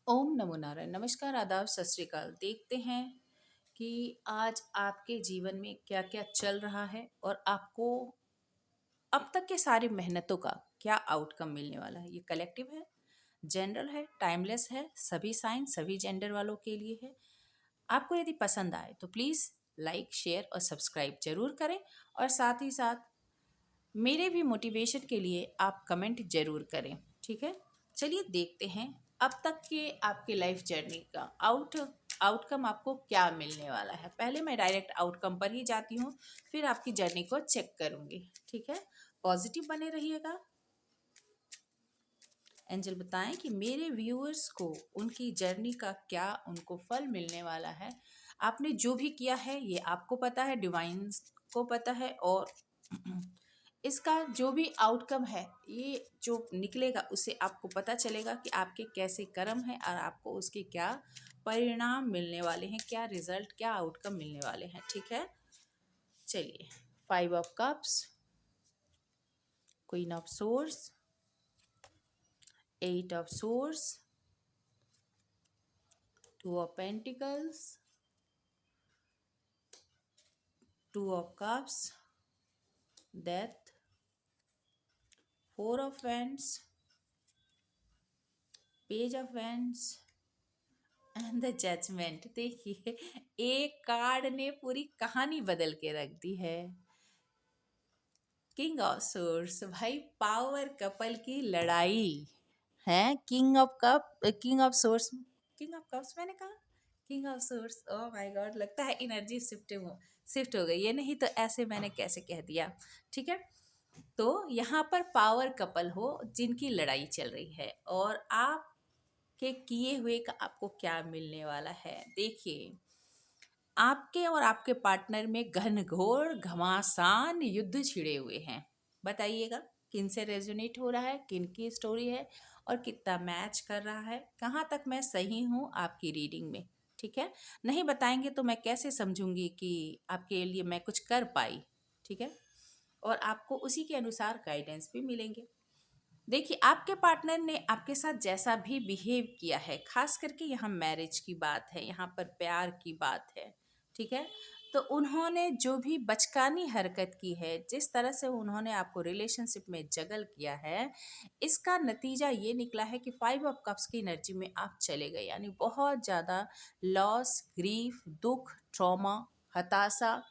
ओम नमो नारायण। नमस्कार, आदाब, सत श्री अकाल। देखते हैं कि आज आपके जीवन में क्या-क्या चल रहा है और आपको अब तक के सारी मेहनतों का क्या आउटकम मिलने वाला है। ये कलेक्टिव है, जनरल है, टाइमलेस है, सभी साइन, सभी जेंडर वालों के लिए है। आपको यदि पसंद आए तो प्लीज़ लाइक, शेयर और सब्सक्राइब ज़रूर करें और साथ ही साथ मेरे भी मोटिवेशन के लिए आप कमेंट ज़रूर करें, ठीक है? चलिए देखते हैं अब तक के आपके लाइफ जर्नी का आउटकम आपको क्या मिलने वाला है। पहले मैं डायरेक्ट आउटकम पर ही जाती हूँ, फिर आपकी जर्नी को चेक करूँगी, ठीक है? पॉजिटिव बने रहिएगा। एंजल बताएं कि मेरे व्यूअर्स को उनकी जर्नी का क्या उनको फल मिलने वाला है। आपने जो भी किया है ये आपको पता है, डिवाइन्स को पता है और इसका जो भी आउटकम है ये जो निकलेगा उससे आपको पता चलेगा कि आपके कैसे कर्म हैं और आपको उसके क्या परिणाम मिलने वाले हैं, क्या रिजल्ट, क्या आउटकम मिलने वाले हैं, ठीक है? चलिए, 5 of cups, queen of swords, 8 of swords, 2 of pentacles, 2 of cups, death, 4 of wands, page of wands and the judgement. देखिए, एक कार्ड ने पूरी कहानी बदल के रख दी है। किंग ऑफ सोर्स, भाई पावर कपल की लड़ाई है। किंग ऑफ सोर्स मैंने कहा, king of source. Oh my God, लगता है एनर्जी शिफ्ट हो गई। ये नहीं तो ऐसे मैंने कैसे कह दिया, ठीक है? तो यहाँ पर पावर कपल हो जिनकी लड़ाई चल रही है और आपके किए हुए का आपको क्या मिलने वाला है। देखिए, आपके और आपके पार्टनर में घनघोर घमासान युद्ध छिड़े हुए हैं। बताइएगा किन से रेजोनेट हो रहा है, किन की स्टोरी है और कितना मैच कर रहा है, कहाँ तक मैं सही हूँ आपकी रीडिंग में, ठीक है? नहीं बताएंगे तो मैं कैसे समझूंगी कि आपके लिए मैं कुछ कर पाई, ठीक है? और आपको उसी के अनुसार गाइडेंस भी मिलेंगे। देखिए, आपके पार्टनर ने आपके साथ जैसा भी बिहेव किया है, खास करके यहाँ मैरिज की बात है, यहाँ पर प्यार की बात है, ठीक है? तो उन्होंने जो भी बचकानी हरकत की है, जिस तरह से उन्होंने आपको रिलेशनशिप में जगल किया है, इसका नतीजा ये निकला है कि 5 ऑफ कप्स की एनर्जी में आप चले गए। यानी बहुत ज़्यादा लॉस, ग्रीफ, दुख, ट्रॉमा, हताशा,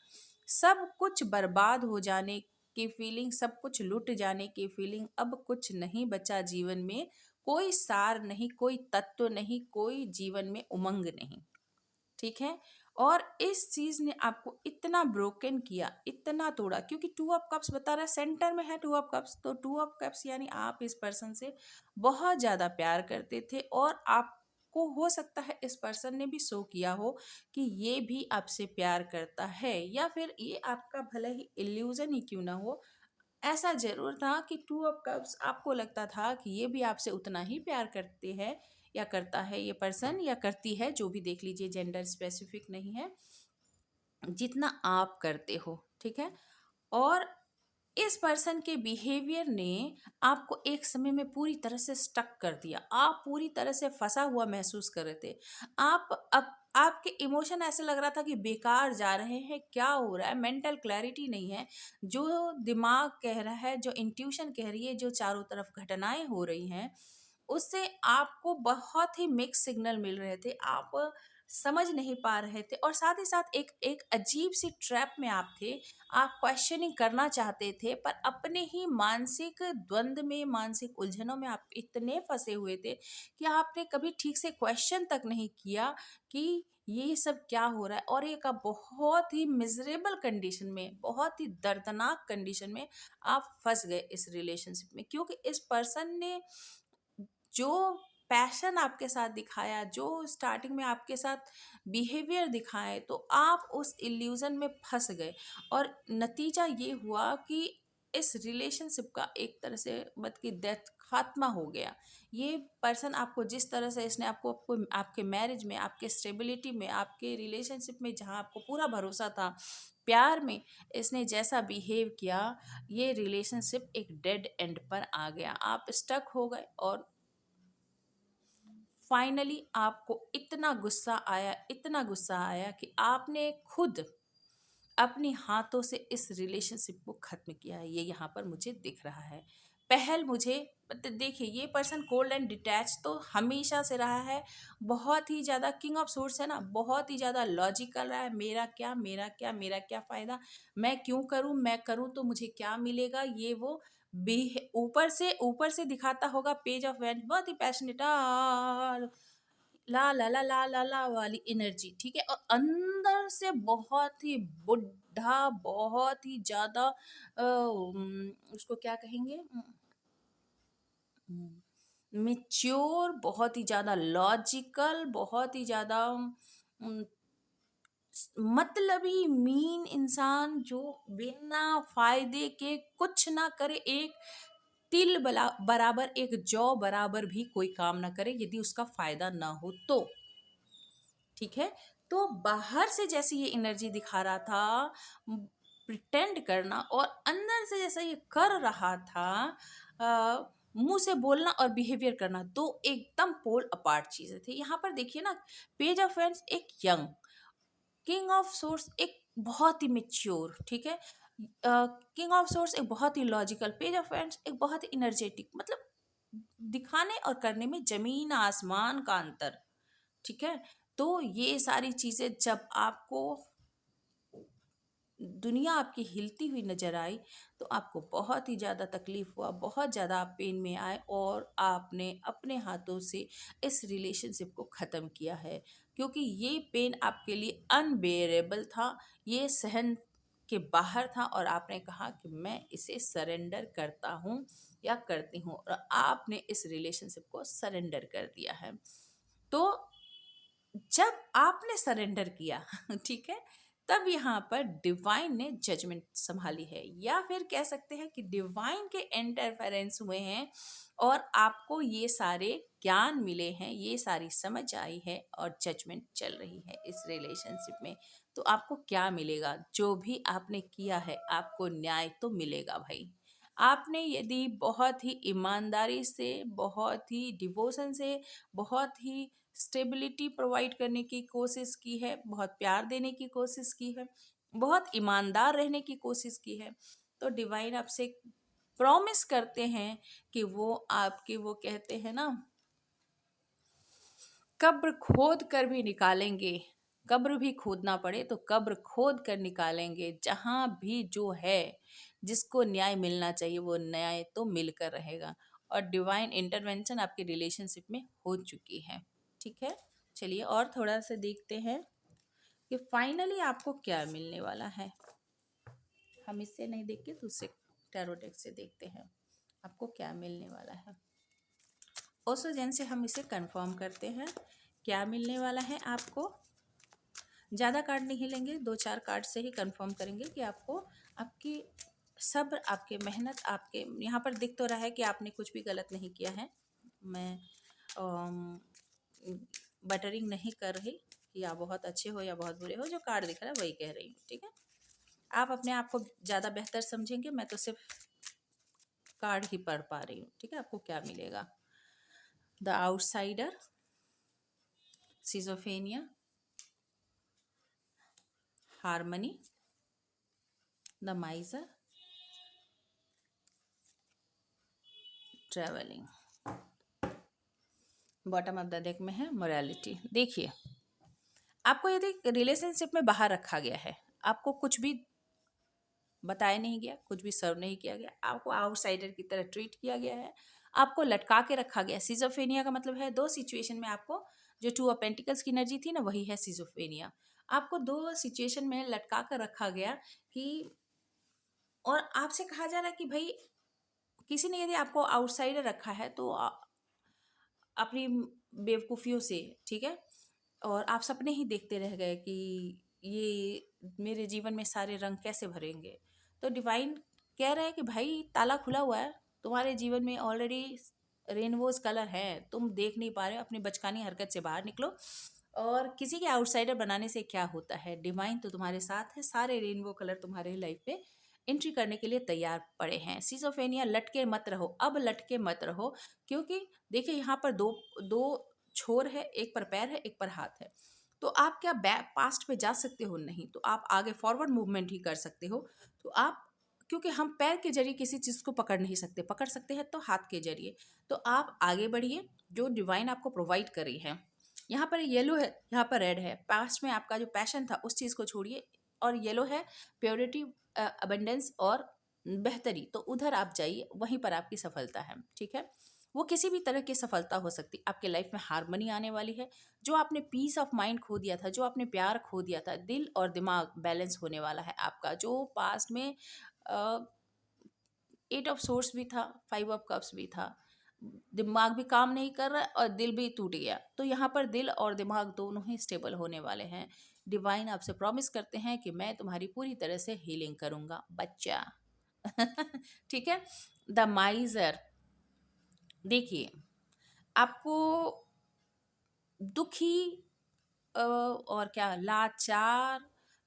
सब कुछ बर्बाद हो जाने की फीलिंग, सब कुछ लुट जाने की फीलिंग, अब कुछ नहीं बचा जीवन में, कोई सार नहीं, कोई तत्व नहीं, कोई जीवन में उमंग नहीं, ठीक है? और इस चीज ने आपको इतना ब्रोकन किया, इतना तोड़ा, क्योंकि 2 ऑफ कप्स बता रहा है, सेंटर में है 2 ऑफ कप्स। तो 2 ऑफ कप्स यानी आप इस पर्सन से बहुत ज्यादा प्यार करते थे और आपको हो सकता है इस पर्सन ने भी शो किया हो कि ये भी आपसे प्यार करता है, या फिर ये आपका भले ही इल्यूजन ही क्यों ना हो, ऐसा ज़रूर था कि 2 ऑफ कप्स आपको लगता था कि ये भी आपसे उतना ही प्यार करते हैं या करता है ये पर्सन, या करती है, जो भी देख लीजिए, जेंडर स्पेसिफिक नहीं है, जितना आप करते हो, ठीक है? और इस पर्सन के बिहेवियर ने आपको एक समय में पूरी तरह से स्टक कर दिया। आप पूरी तरह से फंसा हुआ महसूस कर रहे थे। आप अब आपके इमोशन ऐसे लग रहा था कि बेकार जा रहे हैं, क्या हो रहा है, मेंटल क्लैरिटी नहीं है। जो दिमाग कह रहा है, जो इंट्यूशन कह रही है, जो चारों तरफ घटनाएं हो रही हैं, उससे आपको बहुत ही मिक्स सिग्नल मिल रहे थे। आप समझ नहीं पा रहे थे और साथ ही साथ एक एक अजीब सी ट्रैप में आप थे। आप क्वेश्चनिंग करना चाहते थे पर अपने ही मानसिक द्वंद्व में, मानसिक उलझनों में आप इतने फंसे हुए थे कि आपने कभी ठीक से क्वेश्चन तक नहीं किया कि ये सब क्या हो रहा है। और एक आप बहुत ही मिजरेबल कंडीशन में, बहुत ही दर्दनाक कंडीशन में आप फंस गए इस रिलेशनशिप में, क्योंकि इस पर्सन ने जो पैशन आपके साथ दिखाया, जो स्टार्टिंग में आपके साथ बिहेवियर दिखाए, तो आप उस इल्यूजन में फंस गए और नतीजा ये हुआ कि इस रिलेशनशिप का एक तरह से मत की डेथ, खात्मा हो गया। ये पर्सन आपको जिस तरह से इसने आपको आपके मैरिज में, आपके स्टेबिलिटी में, आपके रिलेशनशिप में जहाँ आपको पूरा भरोसा था, प्यार में, इसने जैसा बिहेव किया, ये रिलेशनशिप एक डेड एंड पर आ गया। आप स्टक हो गए और फाइनली आपको इतना गुस्सा आया कि आपने खुद अपने हाथों से इस रिलेशनशिप को ख़त्म किया है। ये यहाँ पर मुझे दिख रहा है। पहल मुझे देखिए, ये पर्सन कोल्ड एंड डिटैच तो हमेशा से रहा है। बहुत ही ज़्यादा किंग ऑफ सोर्स है ना, बहुत ही ज़्यादा लॉजिकल रहा है। मेरा क्या, मेरा क्या, मेरा क्या फ़ायदा, मैं क्यों करूँ, मैं करूँ तो मुझे क्या मिलेगा, ये वो भी ऊपर से दिखाता होगा पेज ऑफ वैंड, बहुत ही पैशनेट ला ला ला ला ला ला वाली एनर्जी, ठीक है। और अंदर से बहुत ही बुढ़ा, बहुत ही ज्यादा उसको क्या कहेंगे, मेच्योर, बहुत ही ज्यादा लॉजिकल, बहुत ही ज्यादा मतलबी मीन इंसान, जो बिना फायदे के कुछ ना करे, एक बराबर, एक जौ बराबर भी कोई काम ना करे यदि उसका फायदा ना हो तो, ठीक है। तो बाहर से जैसे ये एनर्जी दिखा रहा था प्रिटेंड करना, और अंदर से जैसा ये कर रहा था मुंह से बोलना और बिहेवियर करना, दो एकदम पोल अपार्ट चीजें थी। यहाँ पर देखिए ना, पेज ऑफ फ्रेंड्स एक यंग, किंग ऑफ सोर्स एक बहुत ही मेच्योर, ठीक है। किंग ऑफ सोर्स एक बहुत ही लॉजिकल, पेज ऑफ फ्रेंड्स एक बहुत ही इनर्जेटिक, मतलब दिखाने और करने में जमीन आसमान का अंतर, ठीक है। तो ये सारी चीजें जब आपको दुनिया आपकी हिलती हुई नजर आई तो आपको बहुत ही ज़्यादा तकलीफ हुआ, बहुत ज़्यादा आप पेन में आए, और आपने अपने हाथों से इस रिलेशनशिप को ख़त्म किया है, क्योंकि ये पेन आपके लिए अनबेरेबल था, ये सहन के बाहर था, और आपने कहा कि मैं इसे सरेंडर करता हूँ या करती हूँ, और आपने इस रिलेशनशिप को सरेंडर कर दिया है। तो जब आपने सरेंडर किया ठीक है, तब यहाँ पर डिवाइन ने जजमेंट संभाली है, या फिर कह सकते हैं कि डिवाइन के इंटरफेरेंस हुए हैं, और आपको ये सारे ज्ञान मिले हैं, ये सारी समझ आई है, और जजमेंट चल रही है इस रिलेशनशिप में। तो आपको क्या मिलेगा, जो भी आपने किया है आपको न्याय तो मिलेगा भाई। आपने यदि बहुत ही ईमानदारी से, बहुत ही डिवोशन से, बहुत ही स्टेबिलिटी प्रोवाइड करने की कोशिश की है, बहुत प्यार देने की कोशिश की है, बहुत ईमानदार रहने की कोशिश की है, तो डिवाइन आपसे प्रॉमिस करते हैं कि वो आपके, वो कहते हैं ना, कब्र खोद कर भी निकालेंगे, कब्र भी खोदना पड़े तो कब्र खोद कर निकालेंगे, जहाँ भी जो है जिसको न्याय मिलना चाहिए वो न्याय तो मिलकर रहेगा। और डिवाइन इंटरवेंशन आपके रिलेशनशिप में हो चुकी है, ठीक है। चलिए और थोड़ा सा देखते हैं कि फाइनली आपको क्या मिलने वाला है। हम इससे नहीं देख के दूसरे टैरो डेक से देखते हैं आपको क्या मिलने वाला है। ओसो जैन से हम इसे कंफर्म करते हैं क्या मिलने वाला है आपको। ज़्यादा कार्ड नहीं लेंगे, 2-4 कार्ड से ही कंफर्म करेंगे कि आपको, आपकी सब्र, आपके मेहनत, आपके यहाँ पर दिख तो रहा है कि आपने कुछ भी गलत नहीं किया है। मैं बटरिंग नहीं कर रही कि आप बहुत अच्छे हो या बहुत बुरे हो, जो कार्ड दिख रहा है वही कह रही हूँ, ठीक है। आप अपने आप को ज़्यादा बेहतर समझेंगे, मैं तो सिर्फ कार्ड ही पढ़ पा रही हूँ, ठीक है। आपको क्या मिलेगा, the outsider, schizophrenia, harmony, the माइजर, travelling. Bottom of the deck में है मोरालिटी। देखिए, आपको यदि रिलेशनशिप में बाहर रखा गया है, आपको कुछ भी बताया नहीं गया, कुछ भी सर्व नहीं किया गया, आपको आउटसाइडर की तरह ट्रीट किया गया है, आपको लटका के रखा गया। सिजोफेनिया का मतलब है दो सिचुएशन में आपको, जो 2 ऑफ पेंटिकल्स की एनर्जी थी ना, वही है सिजोफेनिया। आपको दो सिचुएशन में लटका कर रखा गया कि, और आपसे कहा जा रहा है कि भाई किसी ने यदि आपको आउटसाइडर रखा है तो अपनी बेवकूफ़ियों से, ठीक है, और आप सपने ही देखते रह गए कि ये मेरे जीवन में सारे रंग कैसे भरेंगे। तो डिवाइन कह रहा है कि भाई ताला खुला हुआ है, तुम्हारे जीवन में ऑलरेडी रेनबोज कलर है, तुम देख नहीं पा रहे हो, अपनी बचकानी हरकत से बाहर निकलो। और किसी के आउटसाइडर बनाने से क्या होता है, डिवाइन तो तुम्हारे साथ है, सारे रेनबो कलर तुम्हारे लाइफ पे एंट्री करने के लिए तैयार पड़े हैं। सिजोफेनिया, लटके मत रहो, अब लटके मत रहो, क्योंकि देखिए यहाँ पर दो दो छोर है, एक पर पैर है, एक पर हाथ है। तो आप क्या पास्ट में जा सकते हो? नहीं। तो आप आगे फॉरवर्ड मूवमेंट ही कर सकते हो। तो आप, क्योंकि हम पैर के जरिए किसी चीज़ को पकड़ नहीं सकते, पकड़ सकते हैं तो हाथ के जरिए। तो आप आगे बढ़िए, जो डिवाइन आपको प्रोवाइड कर रही है। यहाँ पर येलो है, यहाँ पर रेड है। पास्ट में आपका जो पैशन था उस चीज़ को छोड़िए, और येलो है प्योरिटी, अबंडेंस और बेहतरी। तो उधर आप जाइए, वहीं पर आपकी सफलता है। ठीक है, वो किसी भी तरह की सफलता हो सकती। आपके लाइफ में हारमोनी आने वाली है। जो आपने पीस ऑफ माइंड खो दिया था, जो आपने प्यार खो दिया था, दिल और दिमाग बैलेंस होने वाला है आपका। जो पास्ट में एट ऑफ सोर्स भी था, फाइव ऑफ कप्स भी था, दिमाग भी काम नहीं कर रहा और दिल भी टूट गया। तो यहाँ पर दिल और दिमाग दोनों ही स्टेबल होने वाले हैं। डिवाइन आपसे प्रॉमिस करते हैं कि मैं तुम्हारी पूरी तरह से हीलिंग करूँगा बच्चा। ठीक है। द माइजर, देखिए आपको दुखी और क्या, लाचार,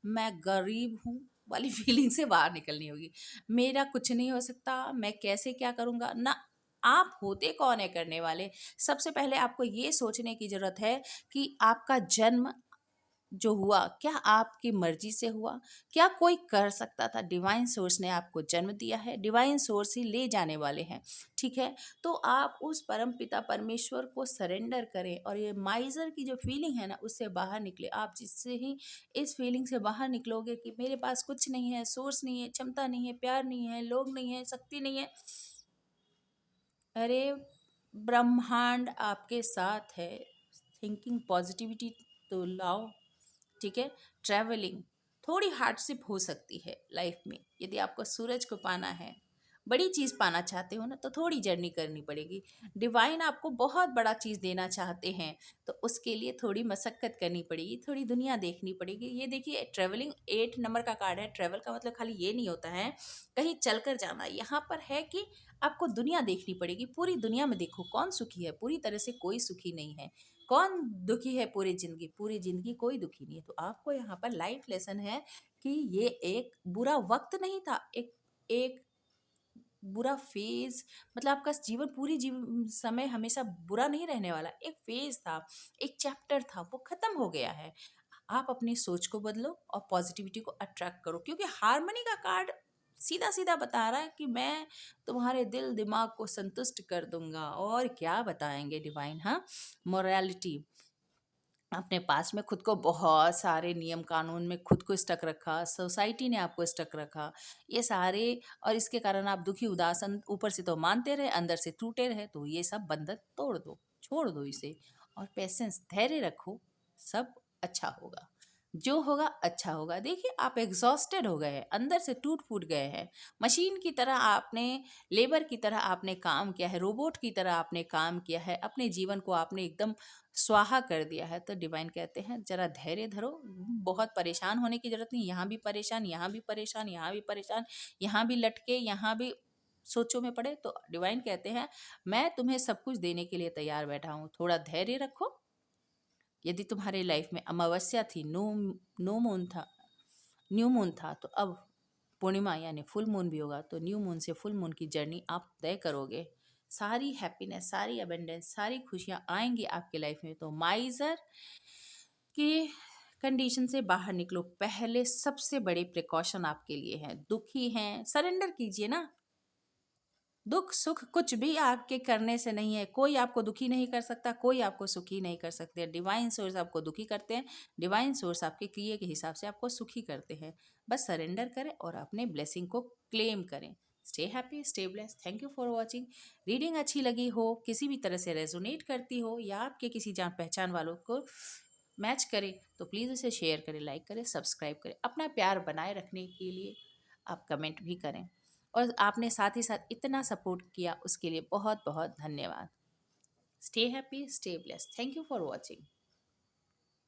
मैं गरीब हूँ वाली फीलिंग से बाहर निकलनी होगी। मेरा कुछ नहीं हो सकता, मैं कैसे क्या करूँगा ना। आप होते कौन है करने वाले? सबसे पहले आपको ये सोचने की ज़रूरत है कि आपका जन्म जो हुआ, क्या आपकी मर्जी से हुआ? क्या कोई कर सकता था? डिवाइन सोर्स ने आपको जन्म दिया है, डिवाइन सोर्स ही ले जाने वाले हैं। ठीक है, तो आप उस परम पिता परमेश्वर को सरेंडर करें, और ये माइजर की जो फीलिंग है ना, उससे बाहर निकले। आप जिससे ही इस फीलिंग से बाहर निकलोगे कि मेरे पास कुछ नहीं है, सोर्स नहीं है, क्षमता नहीं है, प्यार नहीं है, लोग नहीं है, शक्ति नहीं है, अरे ब्रह्मांड आपके साथ है। थिंकिंग पॉजिटिविटी तो लाओ। ठीक है, ट्रैवलिंग, थोड़ी हार्डशिप हो सकती है लाइफ में। यदि आपको सूरज को पाना है, बड़ी चीज़ पाना चाहते हो ना, तो थोड़ी जर्नी करनी पड़ेगी। डिवाइन आपको बहुत बड़ा चीज़ देना चाहते हैं, तो उसके लिए थोड़ी मशक्क़त करनी पड़ेगी, थोड़ी दुनिया देखनी पड़ेगी। ये देखिए, ट्रैवलिंग 8 नंबर का कार्ड है। ट्रैवल का मतलब खाली ये नहीं होता है कहीं चल कर जाना। यहाँ पर है कि आपको दुनिया देखनी पड़ेगी। पूरी दुनिया में देखो कौन सुखी है। पूरी तरह से कोई सुखी नहीं है। कौन दुखी है पूरी ज़िंदगी? पूरी ज़िंदगी कोई दुखी नहीं है। तो आपको यहाँ पर लाइफ लेसन है कि ये एक बुरा वक़्त नहीं था, एक एक बुरा फ़ेज़, मतलब आपका जीवन, पूरी समय हमेशा बुरा नहीं रहने वाला। एक फ़ेज़ था, एक चैप्टर था, वो ख़त्म हो गया है। आप अपनी सोच को बदलो और पॉज़िटिविटी को अट्रैक्ट करो, क्योंकि हार्मनी का कार्ड सीधा-सीधा बता रहा है कि मैं तुम्हारे दिल दिमाग को संतुष्ट कर दूँगा। और क्या बताएँगे डिवाइन, हाँ? मोरालिटी, अपने पास में खुद को बहुत सारे नियम कानून में खुद को स्टक रखा, सोसाइटी ने आपको स्टक रखा, ये सारे, और इसके कारण आप दुखी उदास, ऊपर से तो मानते रहे, अंदर से टूटे रहे। तो ये सब बंधन तोड़ दो, छोड़ दो इसे, और पेशेंस, धैर्य रखो, सब अच्छा होगा। जो होगा अच्छा होगा। देखिए, आप एग्जॉस्टेड हो गए हैं, अंदर से टूट फूट गए हैं। मशीन की तरह आपने, लेबर की तरह आपने काम किया है, रोबोट की तरह आपने काम किया है, अपने जीवन को आपने एकदम स्वाहा कर दिया है। तो डिवाइन कहते हैं जरा धैर्य धरो, बहुत परेशान होने की जरूरत नहीं। यहाँ भी परेशान, यहाँ भी परेशान, यहाँ भी परेशान, यहाँ भी लटके, यहाँ भी सोचों में पड़े। तो डिवाइन कहते हैं मैं तुम्हें सब कुछ देने के लिए तैयार बैठा हूँ, थोड़ा धैर्य रखो। यदि तुम्हारे लाइफ में अमावस्या थी, नो मून था, न्यू मून था, तो अब पूर्णिमा यानी फुल मून भी होगा। तो न्यू मून से फुल मून की जर्नी आप तय करोगे। सारी हैप्पीनेस, सारी अबेंडेंस, सारी खुशियाँ आएंगी आपके लाइफ में। तो माइजर की कंडीशन से बाहर निकलो। पहले सबसे बड़े प्रिकॉशन आपके लिए हैं। दुखी हैं, सरेंडर कीजिए ना। दुख सुख कुछ भी आपके करने से नहीं है। कोई आपको दुखी नहीं कर सकता, कोई आपको सुखी नहीं कर सकते। डिवाइन सोर्स आपको दुखी करते हैं, डिवाइन सोर्स आपके क्रिया के हिसाब से आपको सुखी करते हैं। बस सरेंडर करें और अपने ब्लेसिंग को क्लेम करें। Stay happy, stay blessed. Thank you for watching. Reading अच्छी लगी हो, किसी भी तरह से रेजोनेट करती हो, या आपके किसी जान पहचान वालों को मैच करे, तो प्लीज़ उसे शेयर करें, लाइक करें, सब्सक्राइब करें। अपना प्यार बनाए रखने के लिए आप कमेंट भी करें, और आपने साथ ही साथ इतना सपोर्ट किया उसके लिए बहुत बहुत धन्यवाद। Stay happy, stay blessed. Thank you for watching.